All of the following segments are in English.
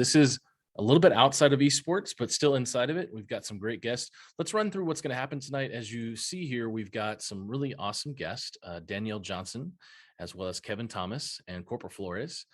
This is a little bit outside of esports, but still inside of it. We've got some great guests. Let's run through what's going to happen tonight. As you see here, we've got some really awesome guests, Danielle Johnson, as well as Kevin Thomas and Corporal Flores.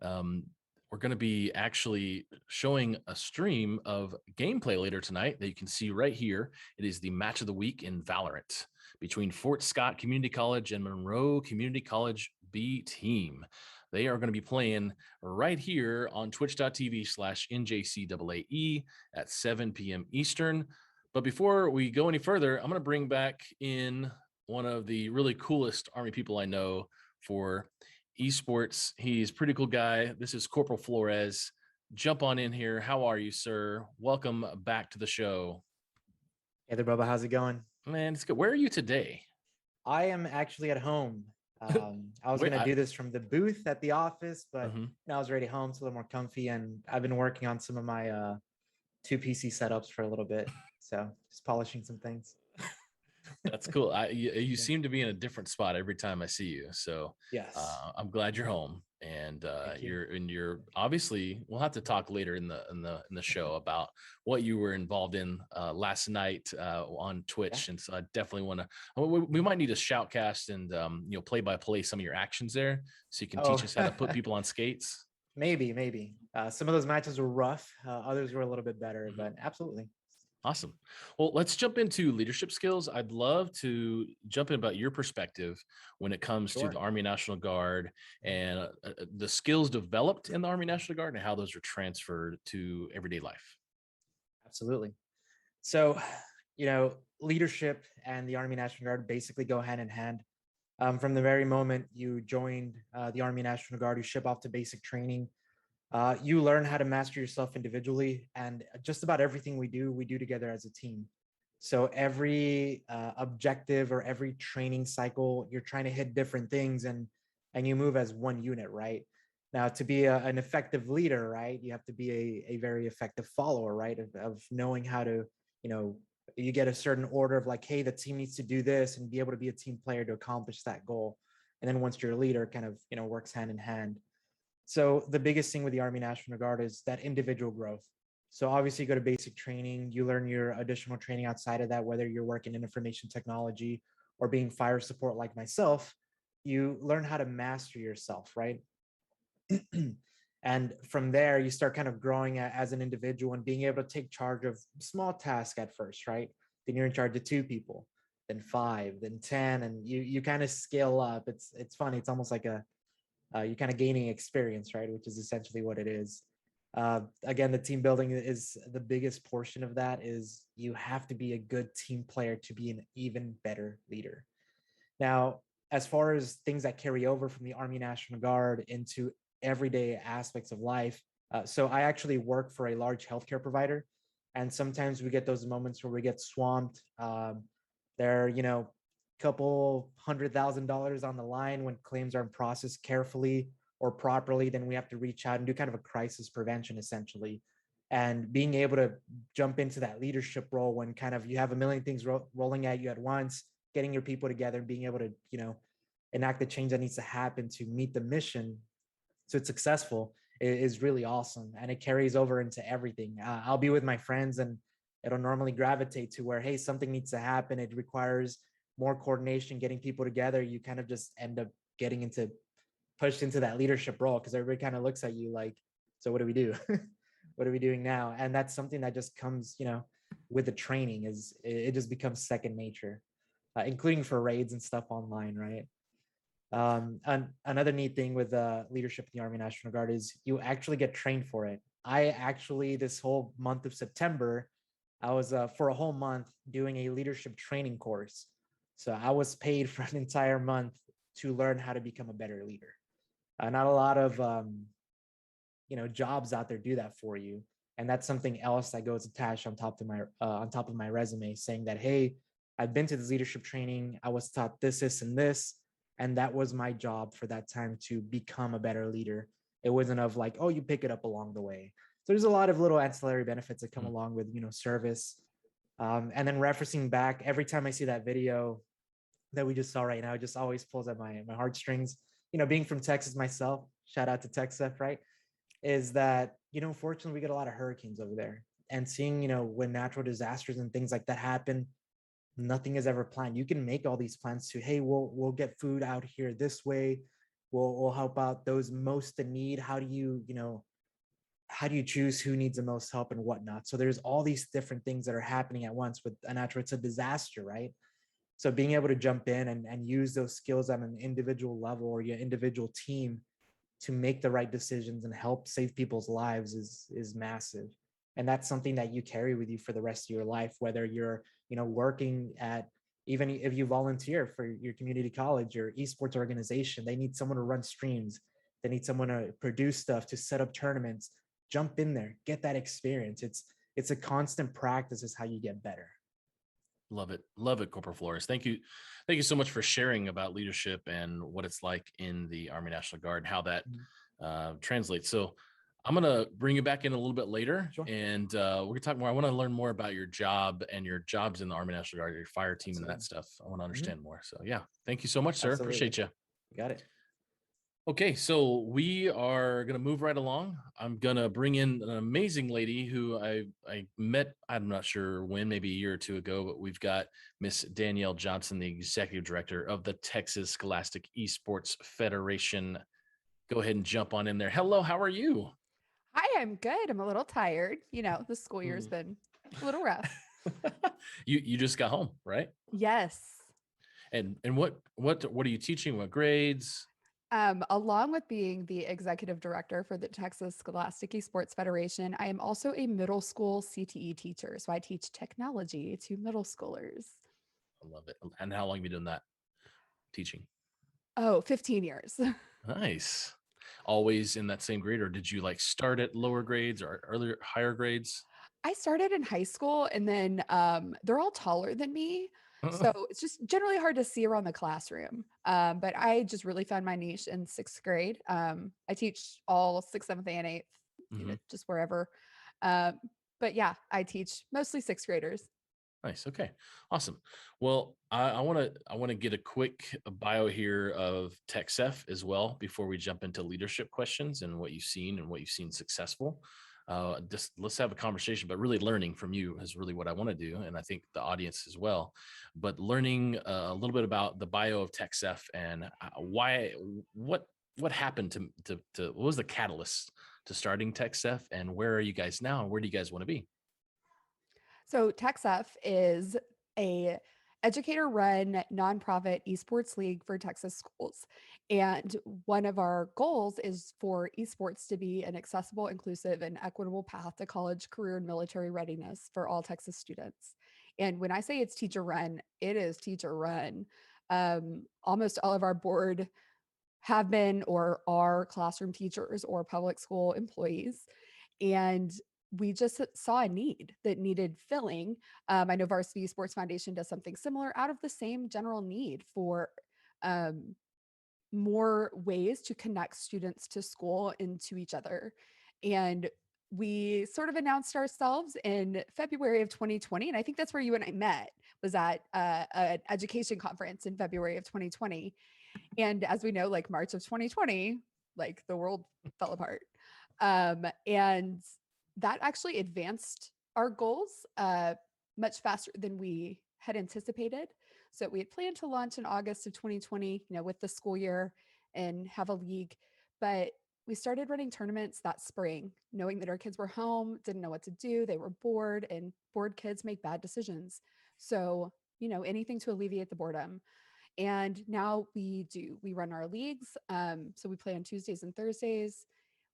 Um, we're going to be actually showing a stream of gameplay later tonight that you can see right here. It is the match of the week in Valorant between Fort Scott Community College and Monroe Community College B team. They are going to be playing right here on twitch.tv/NJCAAE at 7 p.m. Eastern. But before we go any further, I'm going to bring back in one of the really coolest Army people I know for esports. He's a pretty cool guy. This is Corporal Flores. Jump on in here. How are you, sir? Welcome back to the show. Hey there, Bubba. How's it going? Man, it's good. Where are you today? I am actually at home. I was going to do this from the booth at the office, but now I was already home. It's a little more comfy, and I've been working on some of my 2 PC setups for a little bit. So just polishing some things. That's cool. You seem to be in a different spot every time I see you. So yes, I'm glad you're home, and you're obviously. We'll have to talk later in the show about what you were involved in last night on Twitch, and so I definitely want to. We might need a shoutcast and play by play some of your actions there, so you can teach us how to put people on skates. Maybe. Some of those matches were rough. Others were a little bit better, but absolutely. Awesome. Well, let's jump into leadership skills. I'd love to jump in about your perspective when it comes to the Army National Guard and the skills developed in the Army National Guard and how those are transferred to everyday life. Absolutely. So, leadership and the Army National Guard basically go hand in hand. From the very moment you joined the Army National Guard, you ship off to basic training. You learn how to master yourself individually, and just about everything we do together as a team. So every objective or every training cycle, you're trying to hit different things, and you move as one unit, right? Now, to be an effective leader, right, you have to be a very effective follower, right, of knowing how to, you get a certain order of like, hey, the team needs to do this, and be able to be a team player to accomplish that goal. And then once you're a leader, kind of, works hand in hand. So the biggest thing with the Army National Guard is that individual growth. So obviously you go to basic training, you learn your additional training outside of that, whether you're working in information technology or being fire support like myself, you learn how to master yourself, right? And from there, you start kind of growing as an individual and being able to take charge of small tasks at first, right? Then you're in charge of 2 people, then 5, then 10, and you kind of scale up. It's funny. It's almost like you're kind of gaining experience, right? Which is essentially what it is. Again, the team building is the biggest portion of that. Is you have to be a good team player to be an even better leader. Now, as far as things that carry over from the Army National Guard into everyday aspects of life, so I actually work for a large healthcare provider, and sometimes we get those moments where we get swamped. They're, couple $100,000 on the line when claims aren't processed carefully or properly. Then we have to reach out and do kind of a crisis prevention, essentially. And being able to jump into that leadership role when kind of you have a million things rolling at you at once, getting your people together and being able to, enact the change that needs to happen to meet the mission so it's successful is really awesome. And it carries over into everything. I'll be with my friends and it'll normally gravitate to where, hey, something needs to happen. It requires more coordination, getting people together. You kind of just end up getting pushed into that leadership role because everybody kind of looks at you like, so what do we do? What are we doing now? And that's something that just comes, with the training. Is it just becomes second nature, including for raids and stuff online, right? And another neat thing with leadership in the Army National Guard is you actually get trained for it. I actually, this whole month of September, I was for a whole month doing a leadership training course. So I was paid for an entire month to learn how to become a better leader. Not a lot of, jobs out there do that for you. And that's something else that goes attached on top of my resume, saying that, hey, I've been to this leadership training. I was taught this, and this, and that was my job for that time to become a better leader. It wasn't of like, oh, you pick it up along the way. So there's a lot of little ancillary benefits that come along with, service. And then referencing back, every time I see that video that we just saw right now, it just always pulls at my heartstrings. Being from Texas myself, shout out to Texas, right? is that, fortunately we get a lot of hurricanes over there, and seeing, when natural disasters and things like that happen, nothing is ever planned. You can make all these plans to, hey, we'll get food out here this way. We'll help out those most in need. How do you choose who needs the most help and whatnot? So there's all these different things that are happening at once with a natural, it's a disaster, right? So being able to jump in and use those skills on an individual level or your individual team to make the right decisions and help save people's lives is massive. And that's something that you carry with you for the rest of your life, whether you're, working at, even if you volunteer for your community college, your esports organization, they need someone to run streams. They need someone to produce stuff, to set up tournaments. Jump in there, get that experience. It's a constant practice is how you get better. Love it, Corporal Flores. Thank you so much for sharing about leadership and what it's like in the Army National Guard, how that translates. So I'm gonna bring you back in a little bit later, Sure. and we're gonna talk more. I want to learn more about your job and your jobs in the Army National Guard, your fire team, Absolutely. and that stuff. I want to understand more. So yeah, thank you so much, sir. Absolutely. Appreciate you. You got it. Okay, so we are gonna move right along. I'm gonna bring in an amazing lady who I met. I'm not sure when, maybe a year or two ago, but we've got Miss Danielle Johnson, the executive director of the Texas Scholastic Esports Federation. Go ahead and jump on in there. Hello, how are you? Hi, I'm good. I'm a little tired. The school year's been a little rough. You just got home, right? Yes. And what are you teaching? What grades? Along with being the executive director for the Texas Scholastic Esports Federation, I am also a middle school CTE teacher. So I teach technology to middle schoolers. I love it. And how long have you been doing that teaching? Oh, 15 years. Nice. Always in that same grade, or did you like start at lower grades or earlier higher grades? I started in high school, and then they're all taller than me. So it's just generally hard to see around the classroom. But I just really found my niche in sixth grade. I teach all sixth, seventh, and eighth, just wherever. But yeah, I teach mostly sixth graders. Nice. Okay. Awesome. Well, I want to get a quick bio here of TechSef as well before we jump into leadership questions and what you've seen and what you've seen successful. Just let's have a conversation, but really learning from you is really what I want to do, and I think the audience as well. But learning a little bit about the bio of TechSef and why, what happened to what was the catalyst to starting TechSef, and where are you guys now, and where do you guys want to be? So TechSef is a educator-run nonprofit esports league for Texas schools. And one of our goals is for esports to be an accessible, inclusive, and equitable path to college, career, and military readiness for all Texas students. And when I say it's teacher-run, it is teacher-run. Almost all of our board have been or are classroom teachers or public school employees. And we just saw a need that needed filling. I know Varsity Sports Foundation does something similar out of the same general need for more ways to connect students to school and to each other. And we sort of announced ourselves in February of 2020. And I think that's where you and I met, was at an education conference in February of 2020. And as we know, like March of 2020, like the world fell apart. And that actually advanced our goals much faster than we had anticipated. So we had planned to launch in August of 2020, with the school year and have a league, but we started running tournaments that spring, knowing that our kids were home, didn't know what to do. They were bored, and bored kids make bad decisions. So, anything to alleviate the boredom. And now we run our leagues. So we play on Tuesdays and Thursdays.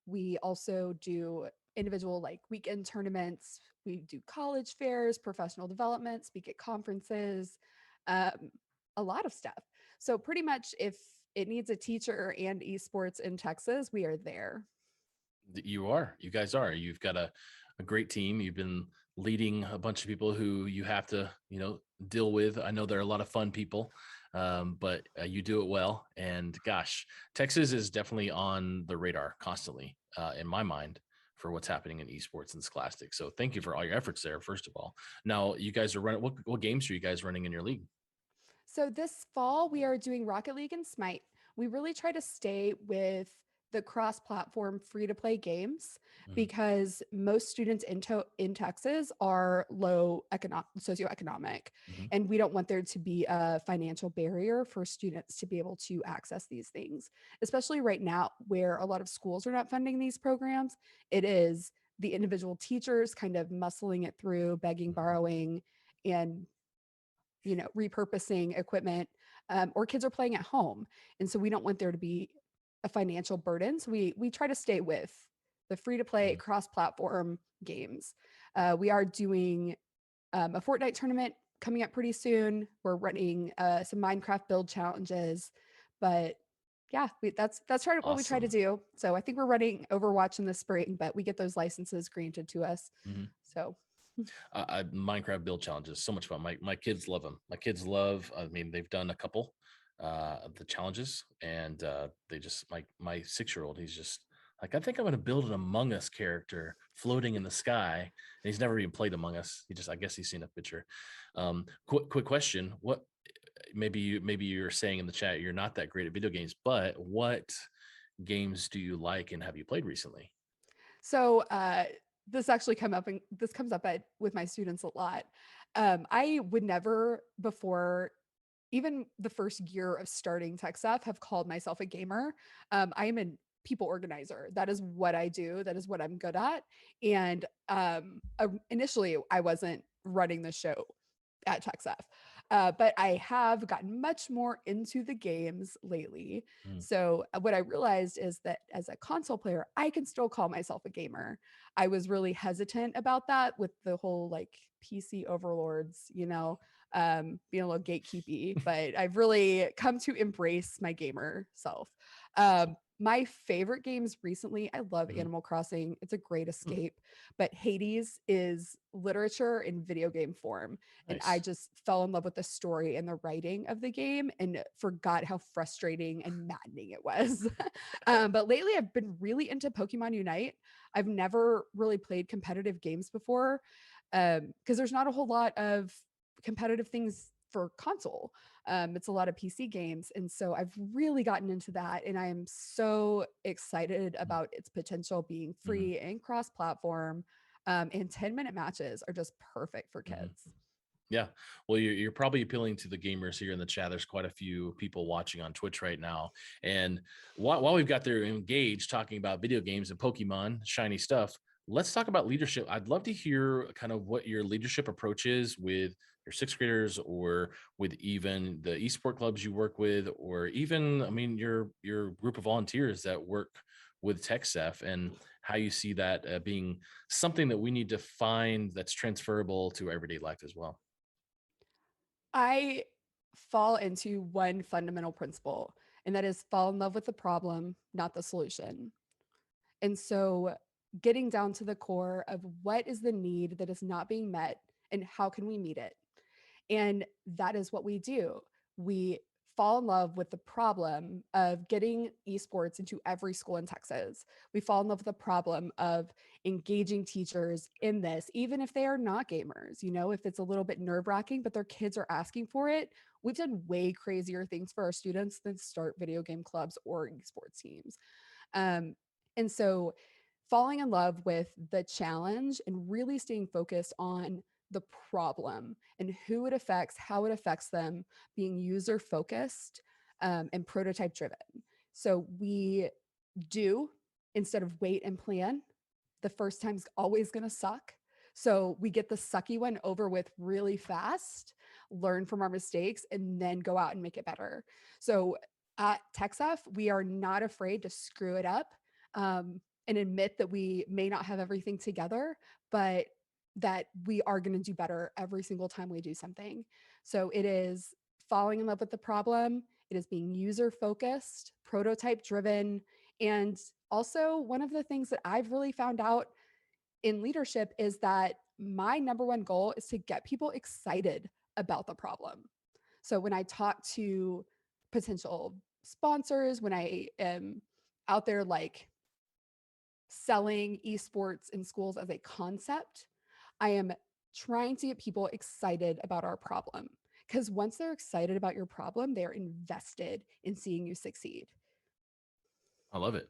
We also do individual like weekend tournaments. We do college fairs, professional development, speak at conferences, a lot of stuff. So pretty much if it needs a teacher and esports in Texas, we are there. You guys are. You've got a great team. You've been leading a bunch of people who you have to, deal with. I know they're a lot of fun people, but you do it well. And gosh, Texas is definitely on the radar constantly, in my mind, for what's happening in esports and Scholastic. So thank you for all your efforts there, first of all. Now, you guys are running, what games are you guys running in your league? So this fall, we are doing Rocket League and Smite. We really try to stay with the cross-platform free-to-play games Mhm. because most students in Texas are low socioeconomic, Mhm. and we don't want there to be a financial barrier for students to be able to access these things, especially right now where a lot of schools are not funding these programs. It is the individual teachers kind of muscling it through, begging, Mhm. borrowing, and repurposing equipment, or kids are playing at home, and so we don't want there to be a financial burden. So we try to stay with the free to play Mhm. cross-platform games. We are doing a Fortnite tournament coming up pretty soon. We're running some Minecraft build challenges, but yeah, that's what we try to Awesome. do. So I think we're running Overwatch in the spring, but we get those licenses granted to us. Mhm. So Minecraft build challenges, so much fun. My kids love them. My kids love. I mean, they've done a couple of the challenges, and they just my 6-year-old. He's just like, I think I'm going to build an Among Us character floating in the sky, and he's never even played Among Us. I guess he's seen a picture. Quick question: What maybe you're saying in the chat you're not that great at video games, but what games do you like and have you played recently? So this comes up with my students a lot. I would never before even the first year of starting tech stuff have called myself a gamer. I am a people organizer. That is what I do. That is what I'm good at. And initially, I wasn't running the show at TechSF. But I have gotten much more into the games lately. Mm. So what I realized is that as a console player, I can still call myself a gamer. I was really hesitant about that with the whole like PC overlords, being a little gatekeepy, but I've really come to embrace my gamer self. Awesome. My favorite games recently, I love Mhm. Animal Crossing. It's a great Mm. escape, but Hades is literature in video game form. And I Nice. just fell in love with the story and the writing of the game and forgot how frustrating and maddening it was. But lately, I've been really into Pokemon Unite. I've never really played competitive games before because there's not a whole lot of competitive things for console. It's a lot of PC games. And so I've really gotten into that. And I am so excited about its potential being Mhm. free and cross platform. And 10-minute matches are just perfect for Mhm. kids. Yeah. Well, you're probably appealing to the gamers here in the chat. There's quite a few people watching on Twitch right now. And while we've got there engaged talking about video games and Pokemon, shiny stuff, let's talk about leadership. I'd love to hear kind of what your leadership approach is with your sixth graders or with even the esport clubs you work with, or even, I mean, your group of volunteers that work with TechSef, and how you see that being something that we need to find that's transferable to everyday life as well. I fall into one fundamental principle, and that is fall in love with the problem, not the solution. And so getting down to the core of what is the need that is not being met and how can we meet it? And that is what we do. We fall in love with the problem of getting esports into every school in Texas. We fall in love with the problem of engaging teachers in this, even if they are not gamers, if it's a little bit nerve wracking, but their kids are asking for it. We've done way crazier things for our students than start video game clubs or esports teams. Um, and so falling in love with the challenge and really staying focused on the problem and who it affects, how it affects them, being user focused and prototype driven. So we do instead of wait and plan. The first time's always going to suck. So we get the sucky one over with really fast, learn from our mistakes, and then go out and make it better. So at TechSF, we are not afraid to screw it up and admit that we may not have everything together, but that we are going to do better every single time we do something. So it is falling in love with the problem. It is being user focused, prototype driven. And also, one of the things that I've really found out in leadership is that my number one goal is to get people excited about the problem. So when I talk to potential sponsors, when I am out there like selling esports in schools as a concept, I am trying to get people excited about our problem. Because once they're excited about your problem, they're invested in seeing you succeed. I love it.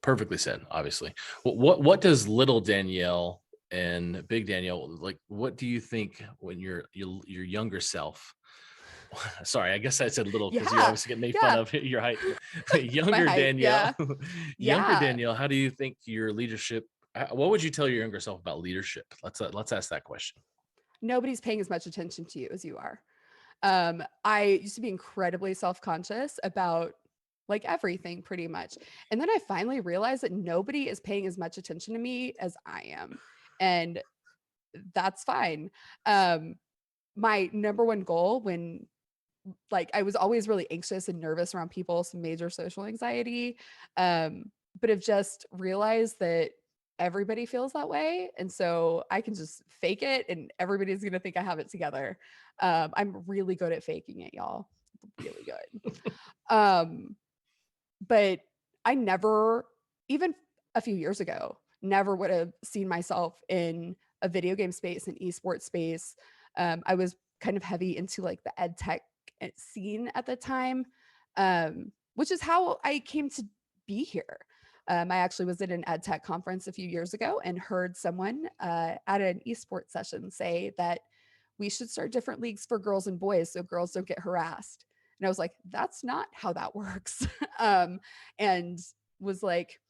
Perfectly said, obviously. What does little Danielle and big Danielle, like, what do you think when your younger self, sorry, I guess I said little because you Yeah. obviously get made fun Yeah. of your height. My Younger height. Danielle, Yeah. younger Yeah. Danielle, how do you think your leadership, what would you tell your younger self about leadership? Let's ask that question. Nobody's paying as much attention to you as you are. I used to be incredibly self-conscious about like everything pretty much. And then I finally realized that nobody is paying as much attention to me as I am. And that's fine. My number one goal when like I was always really anxious and nervous around people, some major social anxiety, but have just realized that everybody feels that way. And so I can just fake it and everybody's going to think I have it together. I'm really good at faking it, y'all. Really good. Um, but I never, even a few years ago, never would have seen myself in a video game space, an esports space. I was kind of heavy into like the ed tech scene at the time, which is how I came to be here. I actually was at an ed tech conference a few years ago and heard someone at an esports session say that we should start different leagues for girls and boys so girls don't get harassed. And I was like, that's not how that works. And was like,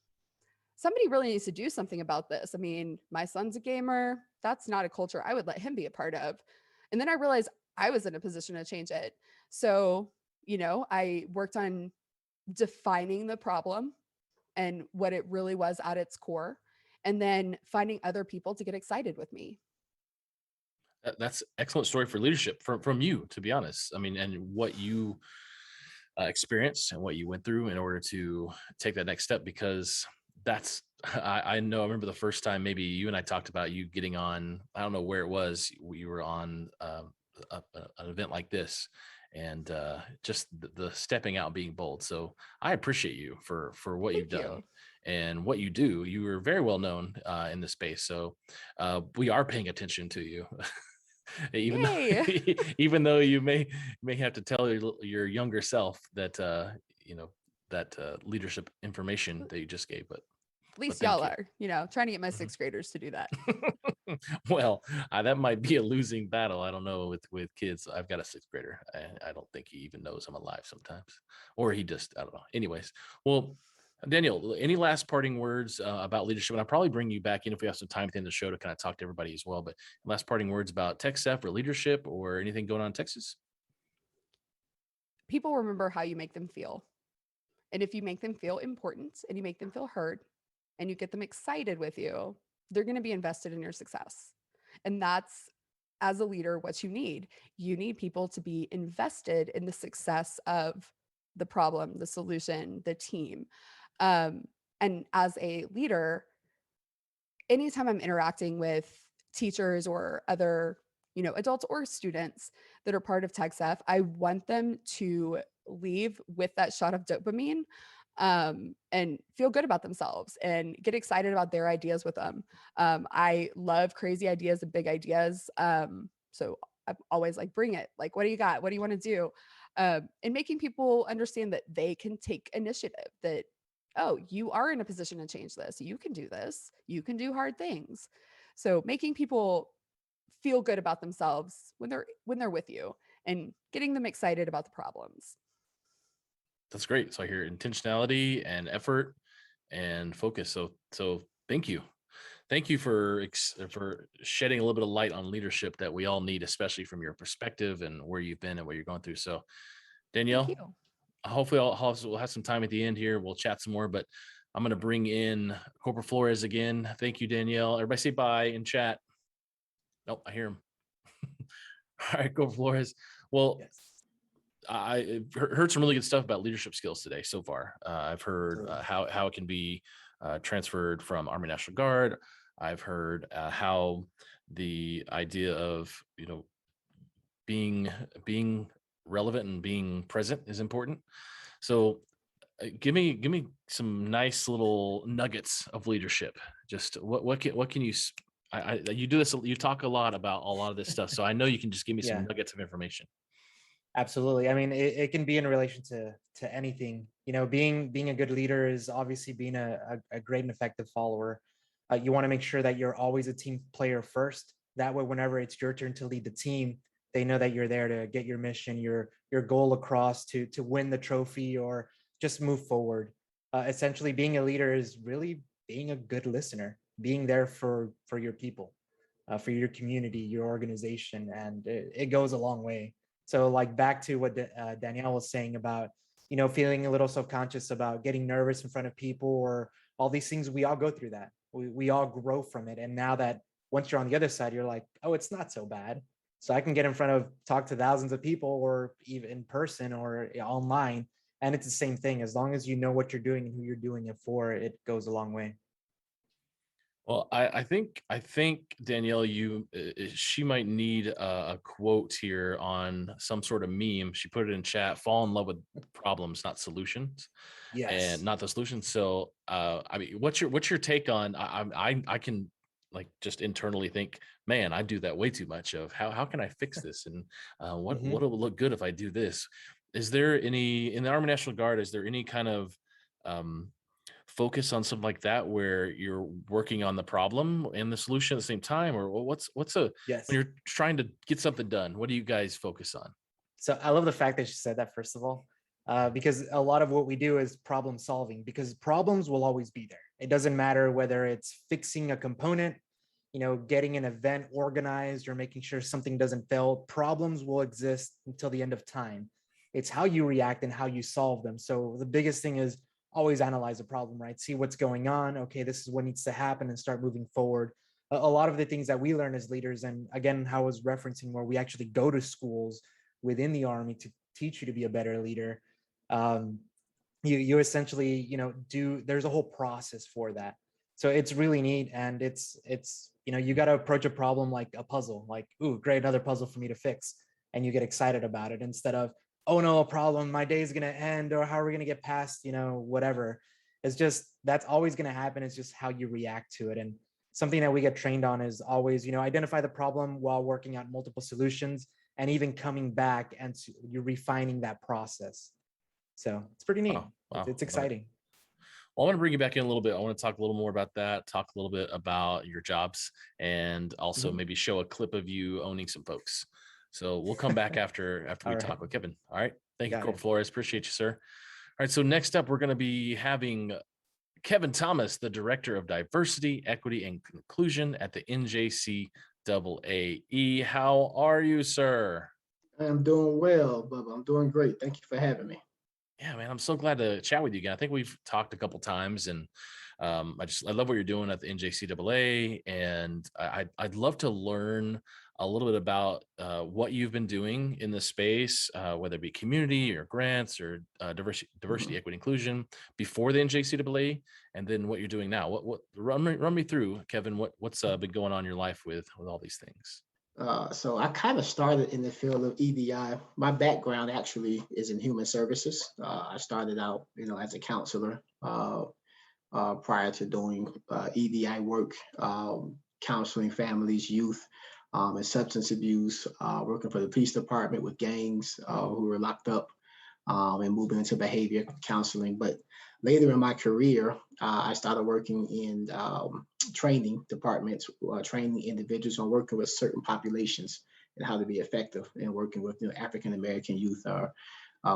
somebody really needs to do something about this. I mean, my son's a gamer. That's not a culture I would let him be a part of. And then I realized I was in a position to change it. So, I worked on defining the problem and what it really was at its core, and then finding other people to get excited with me. That's excellent story for leadership from you, to be honest. I mean, and what you experienced and what you went through in order to take that next step, because that's I know I remember the first time maybe you and I talked about you getting on, I don't know where it was, you were on an event like this, and just the stepping out, being bold. So I appreciate you for what you've Thank done you. and what you do. You were very well known in the space, so we are paying attention to you. even though Yay. even though you may have to tell your younger self that you know that leadership information that you just gave, At least thank y'all you. are, trying to get my Mhm. sixth graders to do that. Well, that might be a losing battle. I don't know with kids. I've got a sixth grader. I don't think he even knows I'm alive sometimes, or he just, I don't know. Anyways, well, Daniel, any last parting words about leadership? And I'll probably bring you back in if we have some time at the end of the show to kind of talk to everybody as well. But last parting words about tech staff or leadership or anything going on in Texas? People remember how you make them feel. And if you make them feel important and you make them feel heard and you get them excited with you, they're going to be invested in your success. And that's, as a leader, what you need. You need people to be invested in the success of the problem, the solution, the team. Um, and as a leader, anytime I'm interacting with teachers or other, adults or students that are part of TechSF, I want them to leave with that shot of dopamine, and feel good about themselves and get excited about their ideas with them. I love crazy ideas and big ideas. So I'm always like, bring it. Like, what do you got? What do you want to do? And making people understand that they can take initiative, that oh, you are in a position to change this. You can do this. You can do hard things. So making people feel good about themselves when they're with you and getting them excited about the problems. That's great. So I hear intentionality and effort and focus. So thank you. Thank you for shedding a little bit of light on leadership that we all need, especially from your perspective and where you've been and what you're going through. So Thank Danielle, you. hopefully we'll have some time at the end here. We'll chat some more, but I'm going to bring in Corporal Flores again. Thank you, Danielle. Everybody say bye in chat. Nope, I hear him. All right, Corporal Flores. Well, Yes. I heard some really good stuff about leadership skills today so far. I've heard Absolutely. how it can be transferred from Army National Guard. I've heard how the idea of being being relevant and being present is important. So give me some nice little nuggets of leadership. Just what can you you do this, you talk a lot about a lot of this stuff, so I know you can just give me some Yeah. nuggets of information. Absolutely. I mean, it can be in relation to anything being a good leader is obviously being a great and effective follower. You want to make sure that you're always a team player first. That way, whenever it's your turn to lead the team, they know that you're there to get your mission, your goal across, to win the trophy or just move forward. Essentially, being a leader is really being a good listener, being there for your people, for your community, your organization, and it goes a long way. So, like back to what Danielle was saying about feeling a little self-conscious about getting nervous in front of people or all these things, we all go through that. We all grow from it, and now that once you're on the other side, you're like, oh, it's not so bad. So I can get in front of talk to thousands of people, or even in person or online, and it's the same thing. As long as you know what you're doing and who you're doing it for, it goes a long way. Well, I think Danielle, she might need a quote here on some sort of meme. She put it in chat: "Fall in love with problems, not solutions, and Yes. not the solutions." So, I mean, what's your take on? I can like just internally think, man, I do that way too much. Of how can I fix this, and what Hmm. will look good if I do this? Is there any in the Army National Guard? Is there any kind of um, focus on something like that where you're working on the problem and the solution at the same time, or what's a when Yes. you're trying to get something done, what do you guys focus on? So I love the fact that you said that, first of all, because a lot of what we do is problem solving, because problems will always be there. It doesn't matter whether it's fixing a component, getting an event organized, or making sure something doesn't fail. Problems will exist until the end of time. It's how you react and how you solve them. So the biggest thing is always analyze the problem, right? See what's going on. Okay, this is what needs to happen, and start moving forward. A lot of the things that we learn as leaders, and again, how I was referencing, where we actually go to schools within the Army to teach you to be a better leader. Um, you essentially do, there's a whole process for that. So it's really neat, and it's you got to approach a problem like a puzzle, like, ooh, great, another puzzle for me to fix, and you get excited about it, instead of, oh no, a problem, my day is going to end, or how are we going to get past whatever. It's just, that's always going to happen. It's just how you react to it. And something that we get trained on is always identify the problem while working out multiple solutions, and even coming back and you're refining that process. So it's pretty neat. Oh, It's, wow, it's love it. exciting. Well, I want to bring you back in a little bit. I want to talk a little more about that, talk a little bit about your jobs, and also Mhm. maybe show a clip of you owning some folks. So we'll come back after we All right. talk with Kevin. All right, thank you, Got Corporal it. Flores, appreciate you, sir. All right, so next up we're going to be having Kevin Thomas, the Director of Diversity, Equity, and Inclusion at the NJCAA. How are you, sir? I'm doing well, Bubba. I'm doing great. Thank you for having me. Yeah, man, I'm so glad to chat with you again. I think we've talked a couple times, and I love what you're doing at the NJCAA, and I'd love to learn a little bit about what you've been doing in the space, whether it be community or grants or diversity, Mhm. equity, inclusion before the NJCAA, and then what you're doing now. What run me through, Kevin? What's been going on in your life with all these things? So I kind of started in the field of EDI. My background actually is in human services. I started out, as a counselor prior to doing EDI work, counseling families, youth, and substance abuse, working for the police department with gangs who were locked up, and moving into behavior counseling. But later in my career, I started working in training departments, training individuals on working with certain populations and how to be effective in working with African American youth or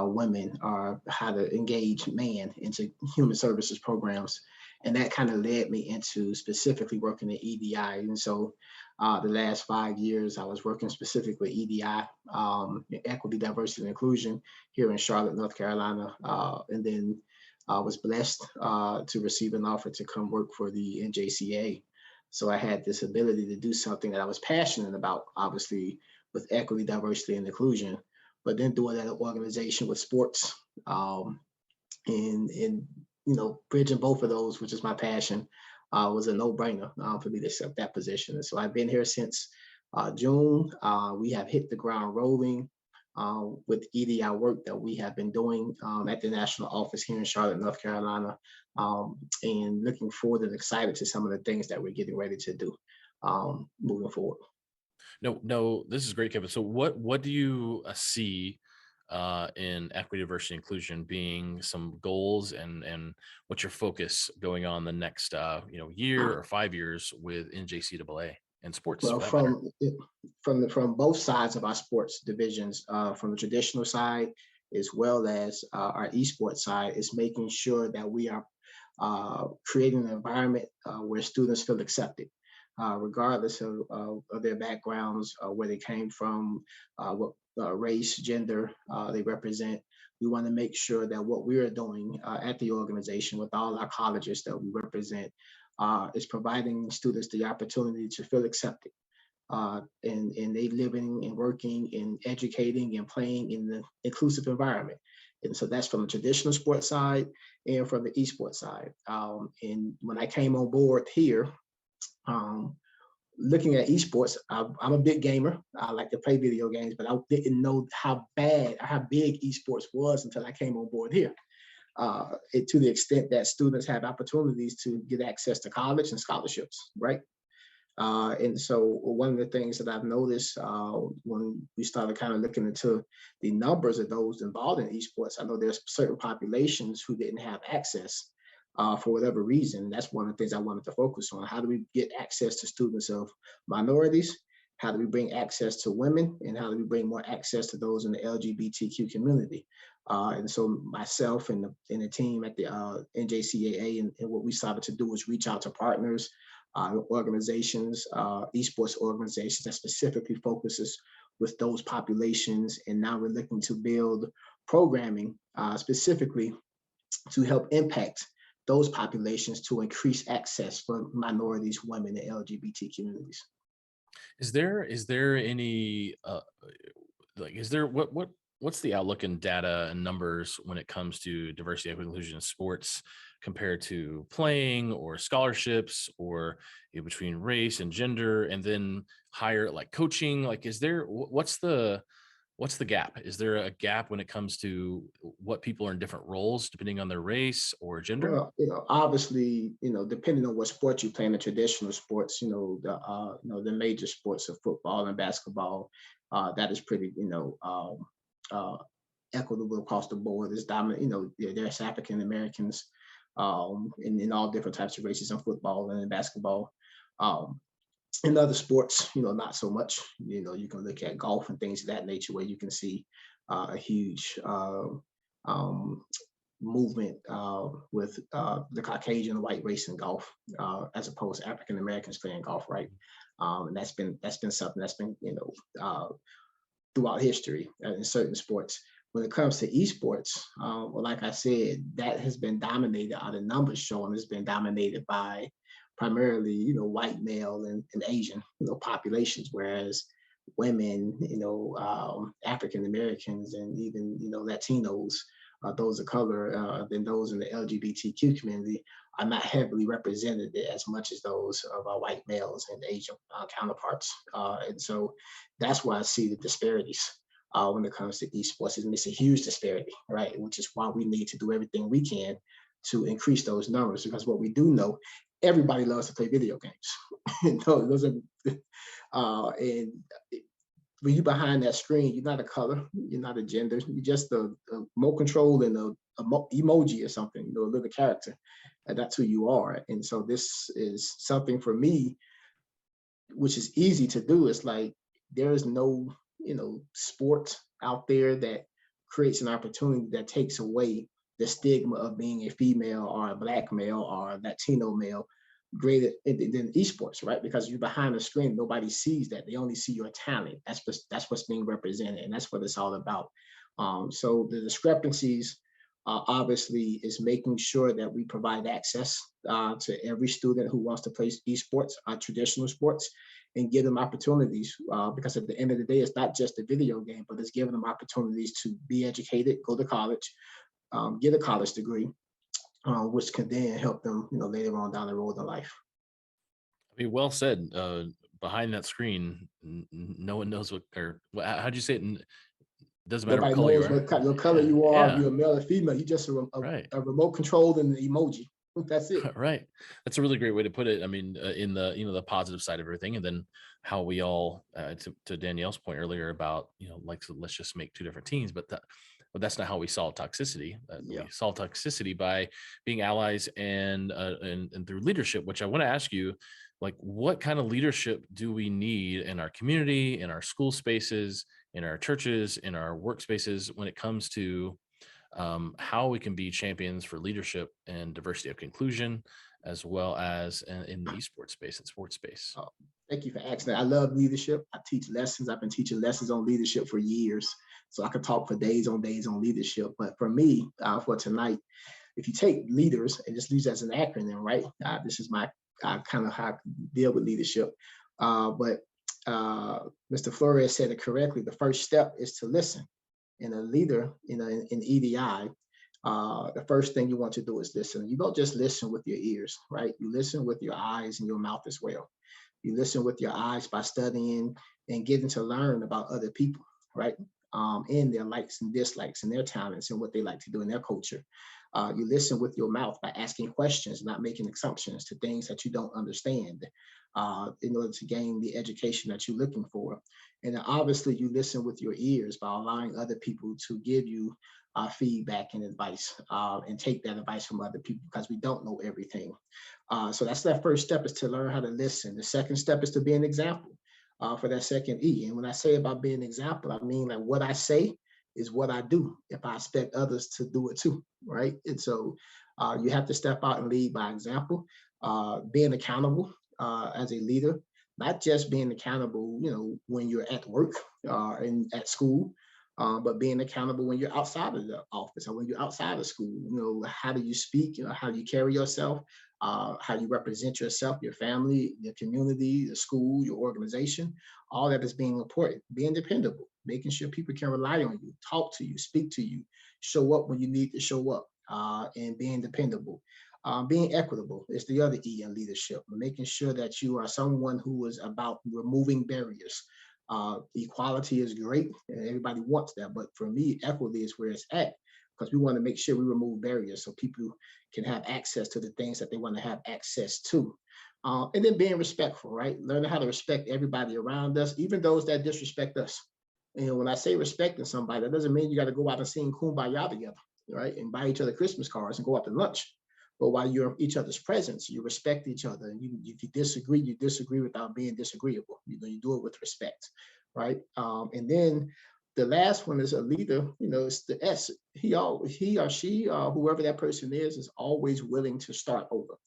women, or how to engage man into human services programs. And that kind of led me into specifically working at EDI. And so the last 5 years, I was working specifically EDI, equity, diversity, and inclusion here in Charlotte, North Carolina. And then I was blessed to receive an offer to come work for the NJCAA. So I had this ability to do something that I was passionate about, obviously, with equity, diversity, and inclusion, but then doing that organization with sports, and bridging both of those, which is my passion, was a no-brainer for me to accept that position. And so I've been here since June. We have hit the ground rolling with EDI work that we have been doing at the national office here in Charlotte, North Carolina, and looking forward and excited to some of the things that we're getting ready to do moving forward. No, this is great, Kevin. So what do you see in equity, diversity, inclusion being some goals and what's your focus going on the next year or 5 years with NJCAA and sports Well, for that matter? from both sides of our sports divisions, from the traditional side as well as our esports side, is making sure that we are creating an environment where students feel accepted, regardless of their backgrounds, where they came from, what race, gender they represent. We want to make sure that what we are doing at the organization with all our colleges that we represent is providing students the opportunity to feel accepted. And they living and working and educating and playing in the inclusive environment. And so that's from the traditional sports side and from the esports side. And when I came on board here, looking at esports, I'm a big gamer. I like to play video games, but I didn't know how big esports was until I came on board here. To the extent that students have opportunities to get access to college and scholarships, right? And so one of the things that I've noticed when we started kind of looking into the numbers of those involved in esports, I know there's certain populations who didn't have access for whatever reason. That's one of the things I wanted to focus on. How do we get access to students of minorities? How do we bring access to women? And how do we bring more access to those in the LGBTQ community? And so myself and the team at the NJCAA and what we started to do was reach out to partners, organizations, esports organizations that specifically focuses with those populations. And now we're looking to build programming specifically to help impact those populations to increase access for minorities, women, and LGBT communities. Is there any what's the outlook in data and numbers when it comes to diversity, equity, inclusion in sports compared to playing or scholarships or between race and gender, and then higher like coaching? Like, what's the gap? Is there a gap when it comes to what people are in different roles depending on their race or gender? Well, obviously, depending on what sport you play in the traditional sports, the major sports of football and basketball, that is pretty, uh, equitable across the board. Is dominant, there's African Americans in all different types of races in football and in basketball. Um, in other sports, not so much. You can look at golf and things of that nature where you can see a huge um, movement with the Caucasian white race in golf, as opposed to African Americans playing golf, right? And that's been something that's been throughout history in certain sports. When it comes to esports, well, like I said, that has been dominated. The numbers showing has been dominated by primarily, white male and Asian, populations, whereas women, African Americans, and even Latinos, those of color, than those in the LGBTQ community are not heavily represented as much as those of our white males and Asian counterparts. And so that's why I see the disparities when it comes to esports. It's a huge disparity, right? Which is why we need to do everything we can to increase those numbers, because what we do know, everybody loves to play video games. Those are, and when you're behind that screen, you're not a color, you're not a gender, you're just a remote control and a emoji or something, a little character. And that's who you are. And so this is something for me, which is easy to do. It's like there is no, sport out there that creates an opportunity that takes away the stigma of being a female or a Black male or a Latino male greater than esports, right? Because you're behind the screen, nobody sees that. They only see your talent. That's what's being represented, and that's what it's all about. So the discrepancies obviously is making sure that we provide access to every student who wants to play esports, traditional sports, and give them opportunities, because at the end of the day, it's not just a video game, but it's giving them opportunities to be educated, go to college, get a college degree, which can then help them, later on down the road in life. I mean, well said. Behind that screen, no one knows how'd you say it? Doesn't matter what Nobody color you knows are. what color you are, if Yeah, you're a male or female. You're just right. a remote control and an emoji. That's it. Right. That's a really great way to put it. I mean, in the, the positive side of everything, and then how we all, to Danielle's point earlier about, like, so let's just make two different teams, but that's not how we solve toxicity. Yeah. We solve toxicity by being allies and through leadership, which I want to ask you, like, what kind of leadership do we need in our community, in our school spaces, in our churches, in our workspaces when it comes to how we can be champions for leadership and diversity of conclusion, as well as in the esports space and sports space. Oh, thank you for asking that. I love leadership. I teach lessons. I've been teaching lessons on leadership for years. So I could talk for days on leadership. But for me, for tonight, if you take leaders and just use as an acronym, right? This is my kind of how I deal with leadership. But Mr. Flores said it correctly. The first step is to listen. And a leader, in EDI, the first thing you want to do is listen. You don't just listen with your ears, right? You listen with your eyes and your mouth as well. You listen with your eyes by studying and getting to learn about other people, right? And their likes and dislikes and their talents and what they like to do in their culture. You listen with your mouth by asking questions, not making assumptions to things that you don't understand in order to gain the education that you're looking for. And then obviously you listen with your ears by allowing other people to give you feedback and advice and take that advice from other people because we don't know everything. So that's that first step is to learn how to listen. The second step is to be an example for that second E. And when I say about being an example, I mean like what I say is what I do if I expect others to do it too, right? And so you have to step out and lead by example, being accountable as a leader, not just being accountable, when you're at work and at school, but being accountable when you're outside of the office or when you're outside of school. How do you speak? How do you carry yourself? How you represent yourself, your family, your community, the school, your organization. All that is being important. Being dependable, making sure people can rely on you, talk to you, speak to you, show up when you need to show up, and being dependable. Being equitable is the other E in leadership, making sure that you are someone who is about removing barriers. Equality is great and everybody wants that, but for me, equity is where it's at because we want to make sure we remove barriers so people can have access to the things that they want to have access to. And then being respectful, right? Learning how to respect everybody around us, even those that disrespect us. When I say respecting somebody, that doesn't mean you got to go out and sing Kumbaya together, right? And buy each other Christmas cards and go out to lunch. But while you're in each other's presence, you respect each other. And if you disagree without being disagreeable. You do it with respect, right? And then the last one is a leader. It's the S. He or she, whoever that person is always willing to start over,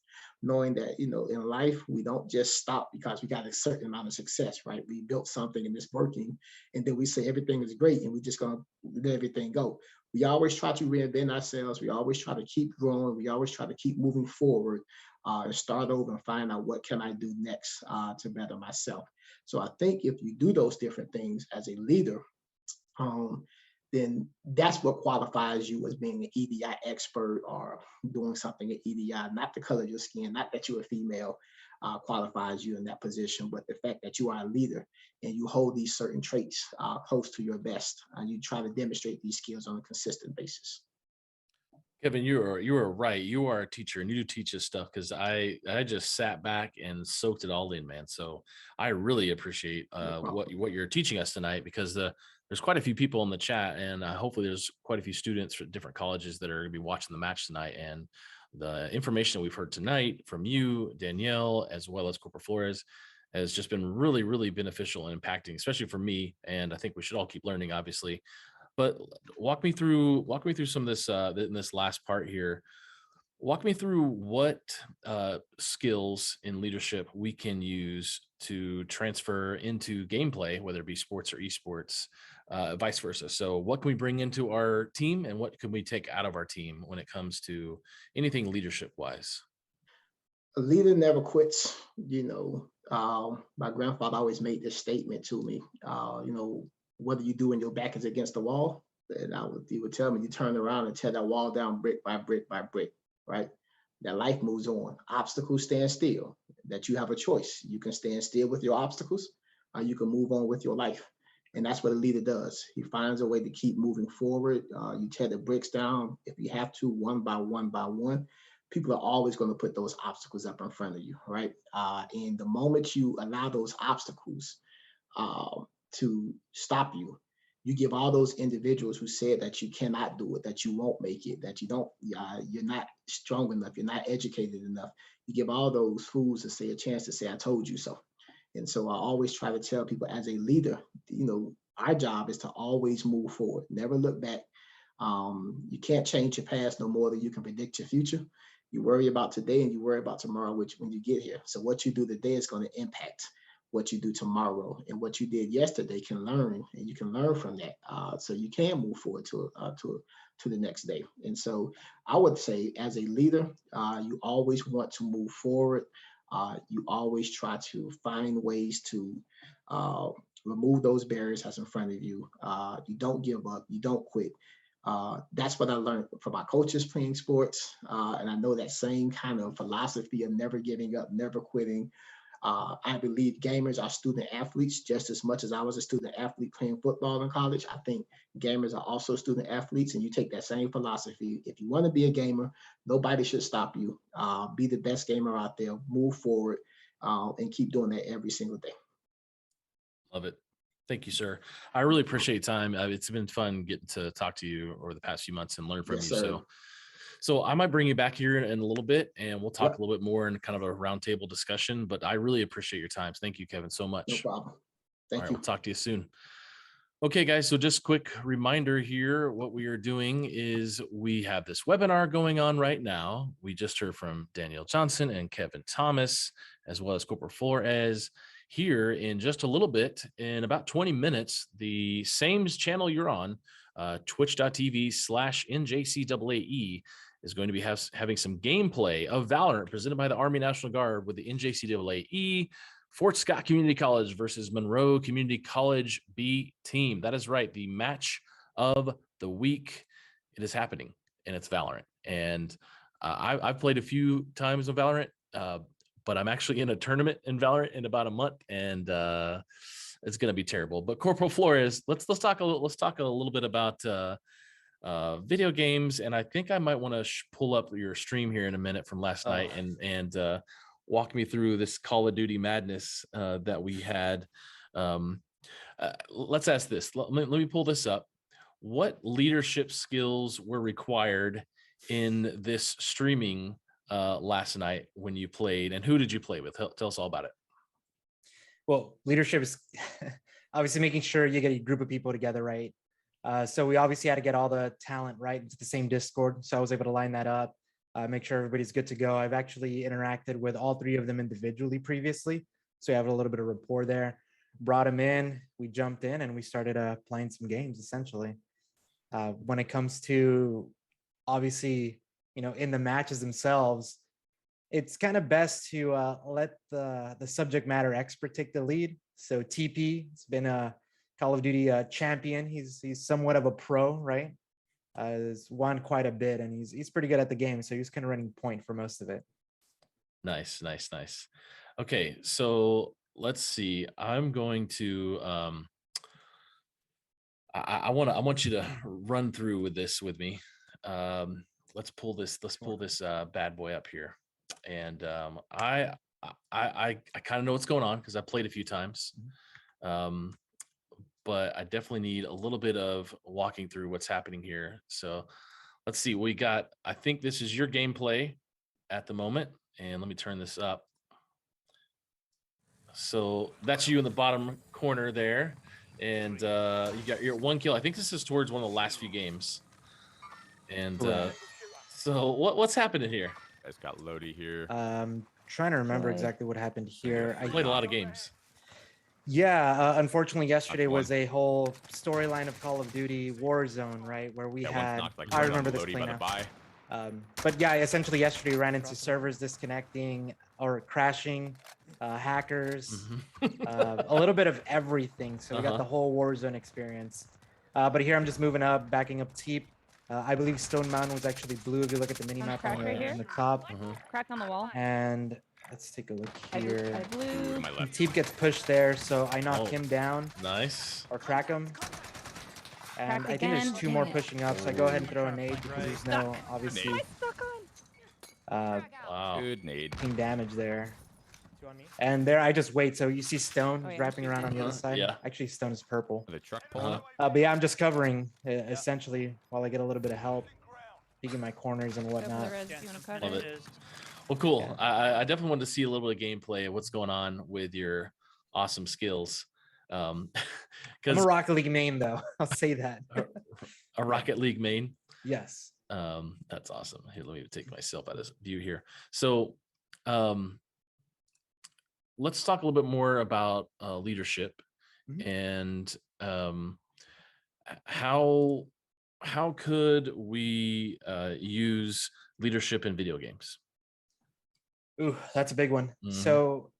knowing that in life we don't just stop because we got a certain amount of success, right? We built something and it's working, and then we say everything is great and we just gonna let everything go. We always try to reinvent ourselves. We always try to keep growing. We always try to keep moving forward and start over and find out what can I do next to better myself. So I think if you do those different things as a leader, then that's what qualifies you as being an EDI expert or doing something at EDI, not the color of your skin, not that you're a female qualifies you in that position, but the fact that you are a leader and you hold these certain traits close to your best, and you try to demonstrate these skills on a consistent basis. Kevin, you are right. You are a teacher and you do teach this stuff because I just sat back and soaked it all in, man. So I really appreciate what you're teaching us tonight because there's quite a few people in the chat and hopefully there's quite a few students from different colleges that are going to be watching the match tonight. And the information that we've heard tonight from you, Danielle, as well as Corporal Flores, has just been really, really beneficial and impacting, especially for me. And I think we should all keep learning, obviously. But walk me through some of this in this last part here. Walk me through what skills in leadership we can use to transfer into gameplay, whether it be sports or esports, vice versa. So what can we bring into our team and what can we take out of our team when it comes to anything leadership wise? A leader never quits. My grandfather always made this statement to me, what do you do when your back is against the wall? And he would tell me, you turn around and tear that wall down brick by brick by brick, right? That life moves on. Obstacles stand still. That you have a choice. You can stand still with your obstacles, or you can move on with your life. And that's what a leader does. He finds a way to keep moving forward. You tear the bricks down if you have to, one by one by one. people are always going to put those obstacles up in front of you, right? And the moment you allow those obstacles to stop you, you give all those individuals who said that you cannot do it, that you won't make it, that you're not strong enough, you're not educated enough. You give all those fools a chance to say, "I told you so." And so I always try to tell people, as a leader, our job is to always move forward, never look back. You can't change your past no more than you can predict your future. You worry about today and you worry about tomorrow, which when you get here. So what you do today is going to impact what you do tomorrow, and what you did yesterday can learn, and you can learn from that. So you can move forward to the next day. And so I would say, as a leader, you always want to move forward. You always try to find ways to remove those barriers that's in front of you. You don't give up. You don't quit. That's what I learned from my coaches playing sports. And I know that same kind of philosophy of never giving up, never quitting. I believe gamers are student athletes just as much as I was a student athlete playing football in college. I think gamers are also student athletes, and you take that same philosophy. If you want to be a gamer, nobody should stop you. Be the best gamer out there, move forward, and keep doing that every single day. Love it. Thank you, sir. I really appreciate your time. It's been fun getting to talk to you over the past few months and learn from Yes, you. sir. So I might bring you back here in a little bit, and we'll talk Yep. a little bit more in kind of a roundtable discussion. But I really appreciate your time. Thank you, Kevin, so much. No problem. All Thank right, you. we'll talk to you soon. Okay, guys, so just quick reminder here. What we are doing is we have this webinar going on right now. We just heard from Danielle Johnson and Kevin Thomas, as well as Corporal Flores. Here in just a little bit, in about 20 minutes, the same channel you're on, twitch.tv/NJCAAE, is going to be having some gameplay of Valorant presented by the Army National Guard with the NJCAA Fort Scott Community College versus Monroe Community College B team. That is right. The match of the week. It is happening, and it's Valorant. And I've played a few times of Valorant, but I'm actually in a tournament in Valorant in about a month, and it's going to be terrible. But Corporal Flores, let's talk a little bit about video games, and I think I might want to pull up your stream here in a minute from last night and walk me through this Call of Duty madness that we had. Let's ask this. Let me pull this up. What leadership skills were required in this streaming last night when you played, and who did you play with? Tell us all about it. Well, leadership is obviously making sure you get a group of people together, right? So we obviously had to get all the talent right into the same Discord. So I was able to line that up, make sure everybody's good to go. I've actually interacted with all three of them individually previously. So we have a little bit of rapport there. Brought them in, we jumped in, and we started playing some games, essentially. When it comes to, obviously, in the matches themselves, it's kind of best to let the subject matter expert take the lead. So TP has been a Call of Duty champion. He's somewhat of a pro, right? Has won quite a bit, and he's pretty good at the game. So he's kind of running point for most of it. Nice. Okay, so let's see. I'm going to I want you to run through with this with me. Let's pull this bad boy up here. And I kind of know what's going on because I played a few times. But I definitely need a little bit of walking through what's happening here. So let's see. We got, I think this is your gameplay at the moment. And let me turn this up. So that's you in the bottom corner there. And you got your 1 kill. I think this is towards one of the last few games. And so what's happening here? It's got Lodi here. Trying to remember exactly what happened here. I played a lot of games. Yeah, unfortunately, yesterday was a whole storyline of Call of Duty Warzone, right? Where we had, I remember this play now. But yeah, essentially yesterday ran into servers disconnecting or crashing, hackers, a little bit of everything. So we got the whole Warzone experience. But here I'm just moving up, backing up Teep. I believe Stone Mountain was actually blue if you look at the mini map on the top. Crack on the wall. And let's take a look here. Blue. Teep gets pushed there, so I knock him down. Nice. Or crack him. And I think there's two more pushing up, so I go ahead and throw a nade because there's no, obviously, Wow. Good nade. Taking damage there. And there, I just wait. So you see Stone Oh, yeah. wrapping around on the other side. Yeah. Actually, Stone is purple. The truck pulling up. But yeah, I'm just covering essentially while I get a little bit of help, peeking my corners and Go for the whatnot. res. You want to cut Love it? it. Well, cool. Yeah. I definitely wanted to see a little bit of gameplay of what's going on with your awesome skills. I'm a Because Rocket League main, though. I'll say that. a Rocket League main. Yes. That's awesome. Here, let me take myself out of view here. So, let's talk a little bit more about leadership Mhm. and how could we use leadership in video games? Ooh, that's a big one. Mhm. So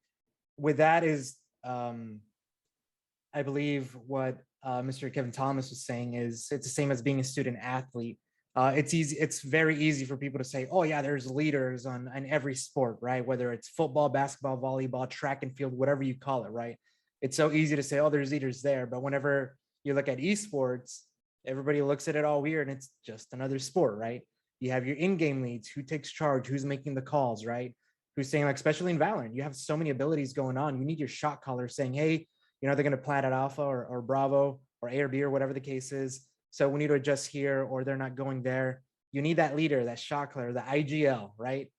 with that is, I believe what Mr. Kevin Thomas was saying is it's the same as being a student athlete. It's easy. It's very easy for people to say, oh yeah, there's leaders on every sport, right? Whether it's football, basketball, volleyball, track and field, whatever you call it, right? It's so easy to say, oh, there's leaders there. But whenever you look at esports, everybody looks at it all weird and it's just another sport, right? You have your in-game leads, who takes charge, who's making the calls, right? Who's saying, like, especially in Valorant, you have so many abilities going on. You need your shot caller saying, hey, they're going to plant at Alpha or Bravo or A or B or whatever the case is. So we need to adjust here, or they're not going there. You need that leader, that shot caller, the IGL, right?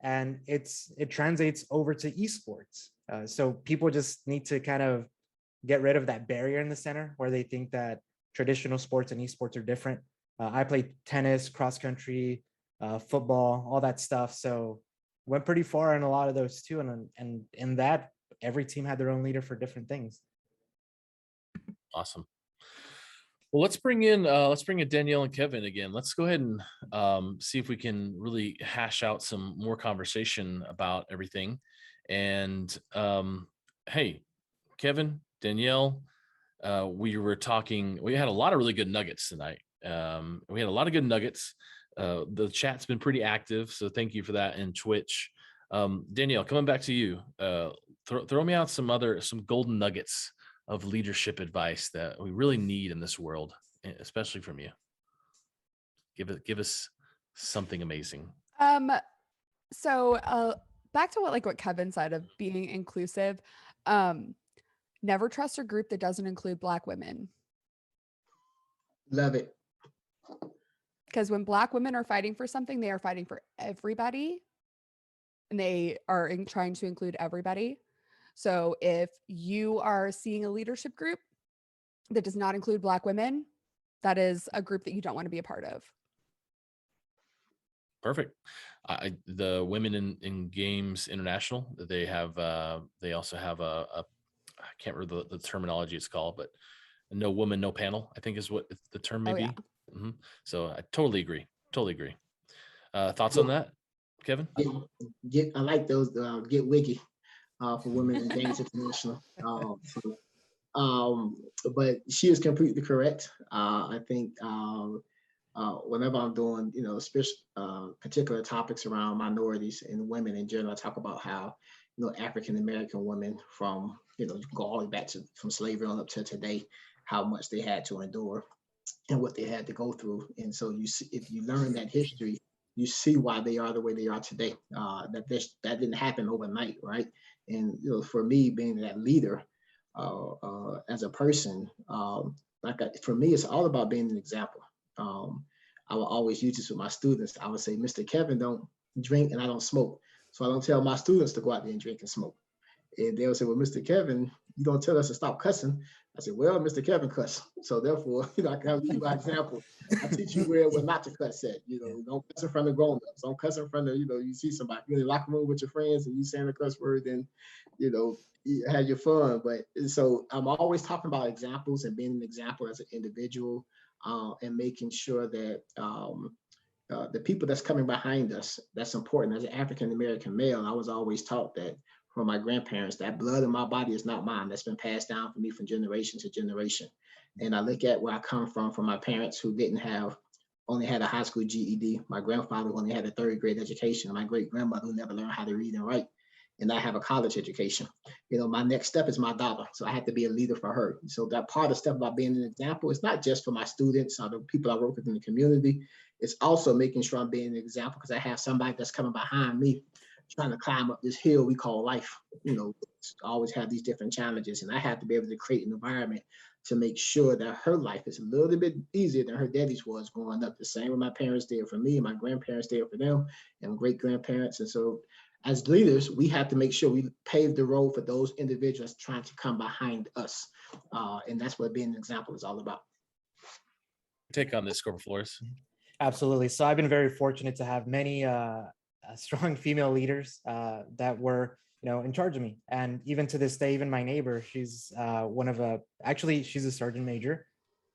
And it translates over to esports. So people just need to kind of get rid of that barrier in the center where they think that traditional sports and esports are different. I played tennis, cross country, football, all that stuff. So went pretty far in a lot of those too. And in that, every team had their own leader for different things. Awesome. Well, let's bring in Danielle and Kevin again. Let's go ahead and see if we can really hash out some more conversation about everything. And hey, Kevin, Danielle, we had a lot of really good nuggets tonight. We had a lot of good nuggets. The chat's been pretty active, so thank you for that. And Twitch, Danielle, coming back to you, throw me out some golden nuggets of leadership advice that we really need in this world, especially from you. Give us something amazing. So back to what Kevin said of being inclusive. Never trust a group that doesn't include Black women. Love it. Because when Black women are fighting for something, they are fighting for everybody. And they are trying to include everybody. So if you are seeing a leadership group that does not include Black women, that is a group that you don't want to be a part of. Perfect. The Women in Games International, they also have a I can't remember the terminology it's called, but no woman, no panel, I think is what the term may be. Mm-hmm. So I totally agree. Thoughts on that, Kevin? I like those. Get wiki for Women in Games International. But she is completely correct. I think whenever I'm doing, particular topics around minorities and women in general, I talk about how, African American women from, you can go all the way back from slavery on up to today, how much they had to endure and what they had to go through. And so you see, if you learn that history, you see why they are the way they are today. That didn't happen overnight, right? And for me, being that leader as a person, for me, it's all about being an example. I will always use this with my students. I would say, Mr. Kevin don't drink and I don't smoke. So I don't tell my students to go out there and drink and smoke. And they'll say, well, Mr. Kevin, you don't tell us to stop cussing. I said, well, Mr. Kevin cuss. So therefore, I can give you an example. I teach you where not to cuss at. Don't cuss in front of grown-ups. Don't cuss in front of, you see somebody, you're in the locker room with your friends and you saying a cuss word, then, you have your fun. But so I'm always talking about examples and being an example as an individual and making sure that the people that's coming behind us, that's important. As an African-American male, I was always taught that from my grandparents, that blood in my body is not mine. That's been passed down for me from generation to generation. And I look at where I come from my parents who only had a high school GED. My grandfather only had a third grade education. My great grandmother who never learned how to read and write. and I have a college education. My next step is my daughter. So I have to be a leader for her. So that part of the stuff about being an example is not just for my students or the people I work with in the community. It's also making sure I'm being an example because I have somebody that's coming behind me trying to climb up this hill we call life. Always have these different challenges, and I have to be able to create an environment to make sure that her life is a little bit easier than her daddy's was growing up. The same way my parents did for me, my grandparents did for them, and great grandparents. And so as leaders, we have to make sure we pave the road for those individuals trying to come behind us. And that's what being an example is all about. Take on this, Corporal Flores. Absolutely. So I've been very fortunate to have many strong female leaders that were, in charge of me. And even to this day, even my neighbor, she's she's a sergeant major.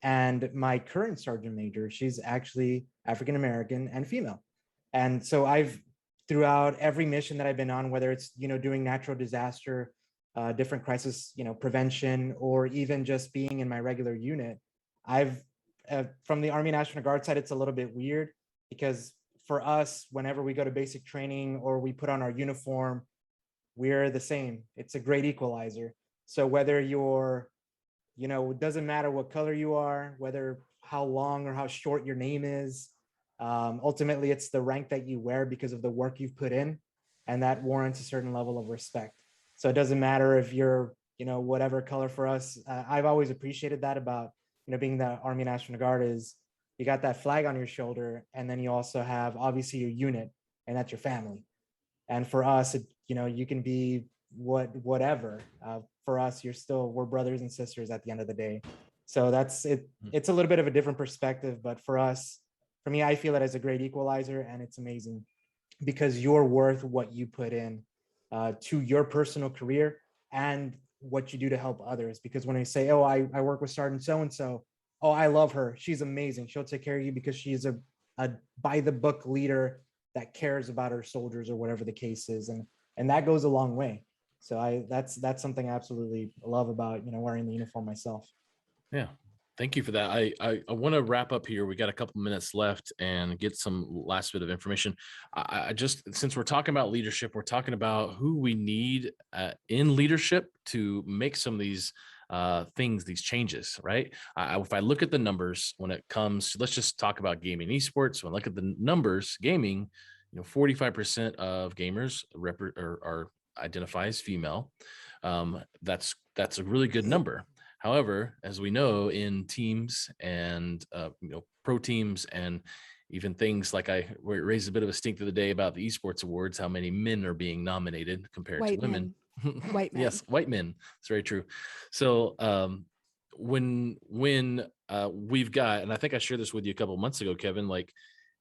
And my current sergeant major, she's actually African-American and female. And so throughout every mission that I've been on, whether it's, doing natural disaster, different crisis, prevention, or even just being in my regular unit, from the Army National Guard side, it's a little bit weird because for us, whenever we go to basic training or we put on our uniform, we're the same. It's a great equalizer. So whether you're, it doesn't matter what color you are, whether how long or how short your name is, ultimately it's the rank that you wear because of the work you've put in, and that warrants a certain level of respect. So it doesn't matter if you're, whatever color. For us, I've always appreciated that about, being the Army National Guard is you got that flag on your shoulder, and then you also have obviously your unit, and that's your family. And for us, you can be whatever. For us, we're brothers and sisters at the end of the day. So that's it. It's a little bit of a different perspective, but for me, I feel it as a great equalizer, and it's amazing because you're worth what you put in to your personal career and what you do to help others. Because when I say, oh, I work with Sergeant so-and-so, oh, I love her, she's amazing, she'll take care of you because she's a by the book leader that cares about her soldiers or whatever the case is, and that goes a long way. So that's something I absolutely love about wearing the uniform myself. Yeah, thank you for that. I want to wrap up here. We got a couple minutes left and get some last bit of information. I just, since we're talking about leadership, we're talking about who we need in leadership to make some of these things, these changes, right? If I look at the numbers when it comes to, let's just talk about gaming esports. When I look at the numbers, gaming, 45% of gamers are identify as female. That's a really good number. However, as we know, in teams and pro teams and even things like I raised a bit of a stink the other day about the esports awards, how many men are being nominated compared to women. White men. Yes, white men. It's very true. So when we've got, and I think I shared this with you a couple of months ago, Kevin, like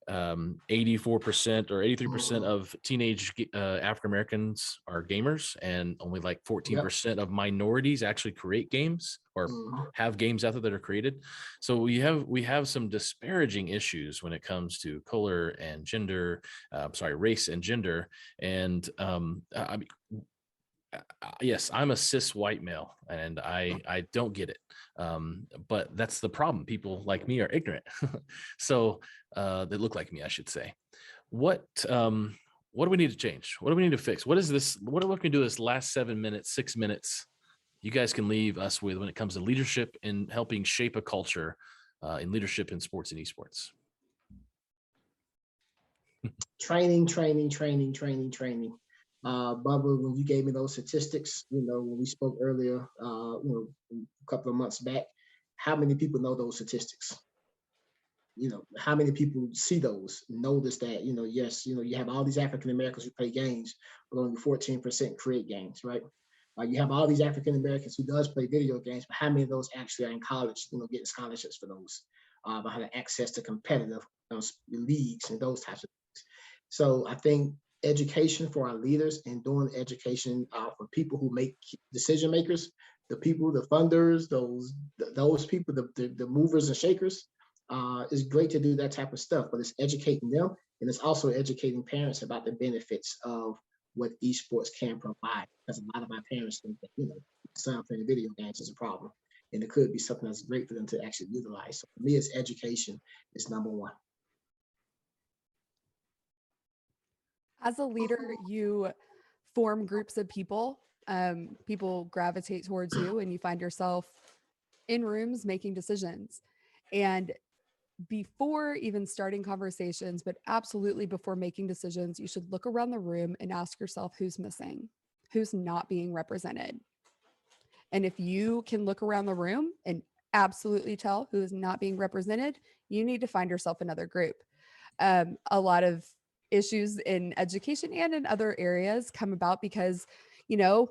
84% or 83% of teenage African Americans are gamers, and only like 14% of minorities actually create games or have games out there that are created. So we have some disparaging issues when it comes to color and gender, race and gender. And I mean, yes, I'm a cis white male, and I don't get it. But that's the problem. People like me are ignorant. So they look like me, I should say. What do we need to change? What do we need to fix? What is this? What are we going to do this last 7 minutes, 6 minutes? You guys can leave us with when it comes to leadership and helping shape a culture in leadership in sports and esports. Training. Bubba, when you gave me those statistics, when we spoke earlier, a couple of months back, how many people know those statistics? How many people see those, notice that, yes, you have all these African Americans who play games, but only 14% create games, right? You have all these African Americans who does play video games, but how many of those actually are in college, getting scholarships for those, having access to competitive leagues and those types of things. So I think education for our leaders and doing education for people who make decision makers, the people, the funders, those people, the movers and shakers, it's great to do that type of stuff, but it's educating them, and it's also educating parents about the benefits of what esports can provide. Because a lot of my parents think that son playing video games is a problem, and it could be something that's great for them to actually utilize. So for me, it's education is number one. As a leader, you form groups of people. People gravitate towards you and you find yourself in rooms making decisions. And before even starting conversations, but absolutely before making decisions, you should look around the room and ask yourself who's missing, who's not being represented. And if you can look around the room and absolutely tell who is not being represented, you need to find yourself another group. A lot of issues in education and in other areas come about because, you know,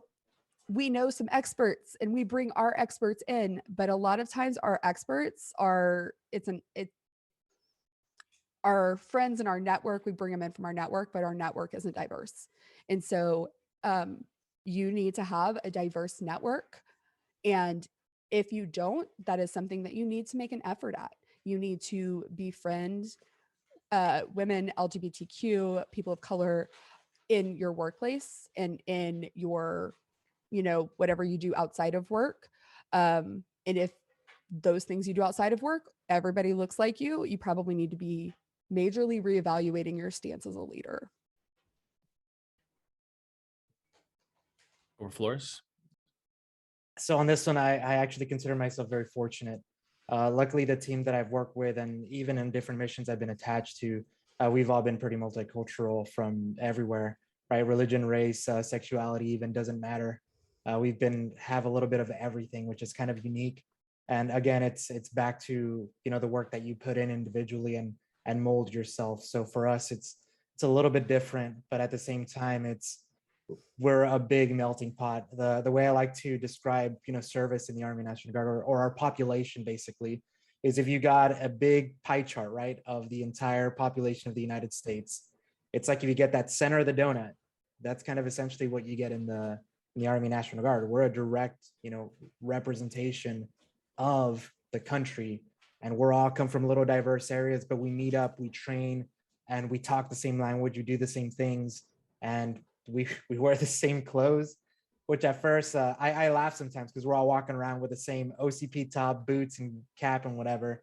we know some experts and we bring our experts in, but a lot of times our experts are, our friends in our network, we bring them in from our network, but our network isn't diverse. And so you need to have a diverse network. And if you don't, that is something that you need to make an effort at. You need to befriend women, LGBTQ, people of color in your workplace and in your, you know, whatever you do outside of work. And if those things you do outside of work, everybody looks like you probably need to be majorly reevaluating your stance as a leader. Or Flores? So on this one, I actually consider myself very fortunate. Luckily, the team that I've worked with, and even in different missions I've been attached to, we've all been pretty multicultural from everywhere, right? Religion, race, sexuality, even doesn't matter. We've have a little bit of everything, which is kind of unique. And again, it's back to, you know, the work that you put in individually and mold yourself. So for us, it's a little bit different, but at the same time, we're a big melting pot. The way I like to describe, you know, service in the Army National Guard or our population basically is if you got a big pie chart, right, of the entire population of the United States, it's like if you get that center of the donut, that's kind of essentially what you get in the Army National Guard. We're a direct, you know, representation of the country, and we're all come from little diverse areas, but we meet up, we train, and we talk the same language, we do the same things, and we wear the same clothes, which at first I laugh sometimes because we're all walking around with the same OCP top, boots and cap and whatever.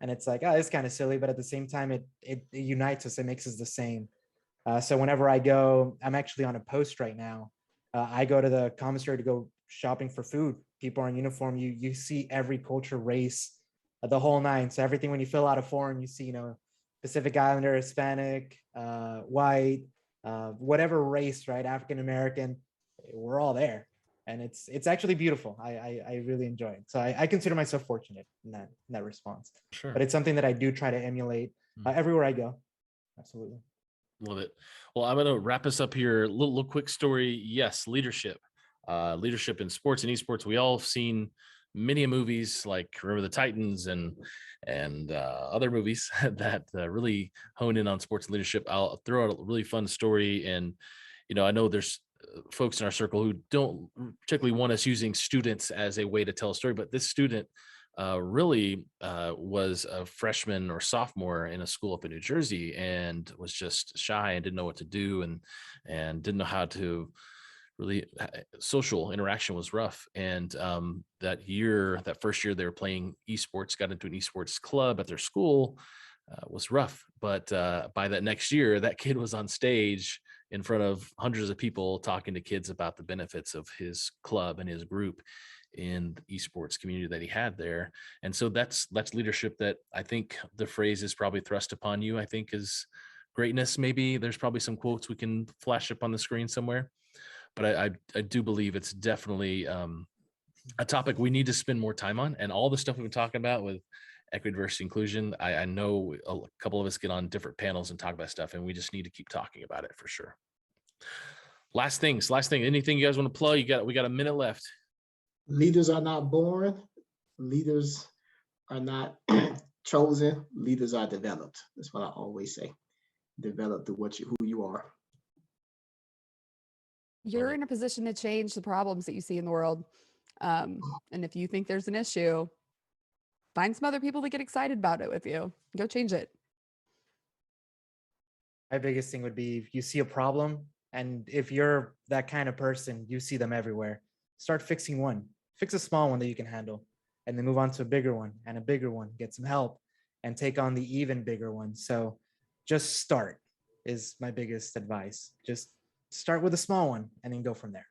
And it's like, oh, it's kind of silly, but at the same time, it unites us, it makes us the same. So whenever I go, I'm actually on a post right now. I go to the commissary to go shopping for food. People are in uniform. You see every culture, race, the whole nine. So everything when you fill out a form, you see, you know, Pacific Islander, Hispanic, white, whatever race, right? African American, we're all there, and it's actually beautiful. I really enjoy it. So I consider myself fortunate in that response. Sure. But it's something that I do try to emulate everywhere I go. Absolutely. Love it. Well, I'm going to wrap us up here. Little quick story. Yes, leadership. Leadership in sports and esports. We all have seen many movies like Remember the Titans and other movies that really hone in on sports leadership. I'll throw out a really fun story. And, you know, I know there's folks in our circle who don't particularly want us using students as a way to tell a story, but this student really was a freshman or sophomore in a school up in New Jersey and was just shy and didn't know what to do and didn't know how to really social interaction was rough. And that first year they were playing esports, got into an esports club at their school, was rough. But by that next year, that kid was on stage in front of hundreds of people talking to kids about the benefits of his club and his group in the esports community that he had there. And so that's leadership that I think the phrase is probably thrust upon you, I think is greatness. Maybe there's probably some quotes we can flash up on the screen somewhere. But I do believe it's definitely a topic we need to spend more time on. And all the stuff we've been talking about with equity, diversity, inclusion, I know a couple of us get on different panels and talk about stuff, and we just need to keep talking about it for sure. Last thing. Anything you guys want to plug? We got a minute left. Leaders are not born. Leaders are not chosen. Leaders are developed. That's what I always say. Develop through who you are. You're in a position to change the problems that you see in the world. And if you think there's an issue, find some other people to get excited about it with you. Go change it. My biggest thing would be if you see a problem, and if you're that kind of person, you see them everywhere. Start fixing one. Fix a small one that you can handle, and then move on to a bigger one and a bigger one. Get some help and take on the even bigger one. So just start is my biggest advice. Just start with a small one and then go from there.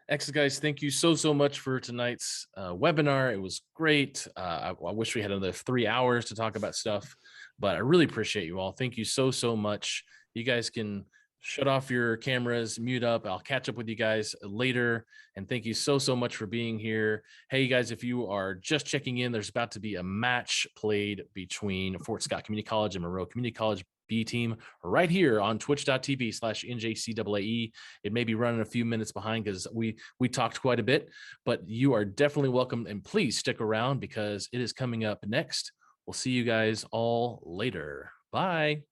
Excellent, guys. Thank you so much for tonight's webinar. It was great. I wish we had another 3 hours to talk about stuff, but I really appreciate you all. Thank you so much. You guys can shut off your cameras, mute up. I'll catch up with you guys later. And thank you so much for being here. Hey, you guys, if you are just checking in, there's about to be a match played between Fort Scott Community College and Monroe Community College B team right here on twitch.tv/NJCAAE. It may be running a few minutes behind because we talked quite a bit, but you are definitely welcome, and please stick around because it is coming up next. We'll see you guys all later. Bye.